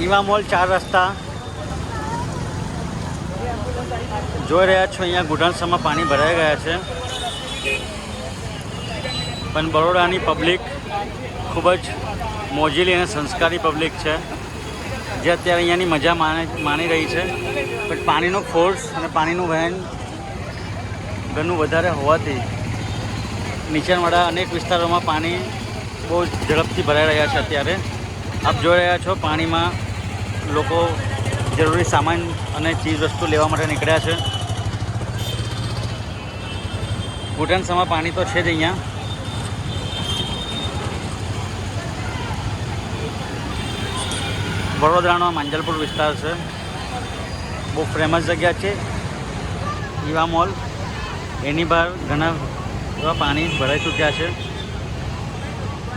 Eva mall 4 રસ્તા જોઈ રહ્યા છો. અહીંયા ઘૂંટણસમાં પાણી ભરાઈ ગયા છે, પણ બરોડાની પબ્લિક ખૂબ જ મોજીલી અને સંસ્કારી પબ્લિક છે, જે અત્યારે અહીંયાની મજા માણી રહી છે. પણ પાણીનો ફોર્સ અને પાણીનું વહેણ ઘણું વધારે હોવાથી નીચાણવાળા અનેક વિસ્તારોમાં પાણી બહુ ઝડપથી ભરાઈ રહ્યા છે. અત્યારે આપ જોઈ રહ્યા છો પાણીમાં લોકો જરૂરી સામાન અને ચીજ વસ્તુ લેવા માટે નીકળ્યા છે. ઘૂંટણસમાં પાણી તો છે જ અહીંયા. વડોદરાનો માંજલપુર વિસ્તાર છે, બહુ ફેમસ જગ્યા છે ઈવા મોલ. એની બહાર ઘણા એવા પાણી ભરાઈ ચૂક્યા છે.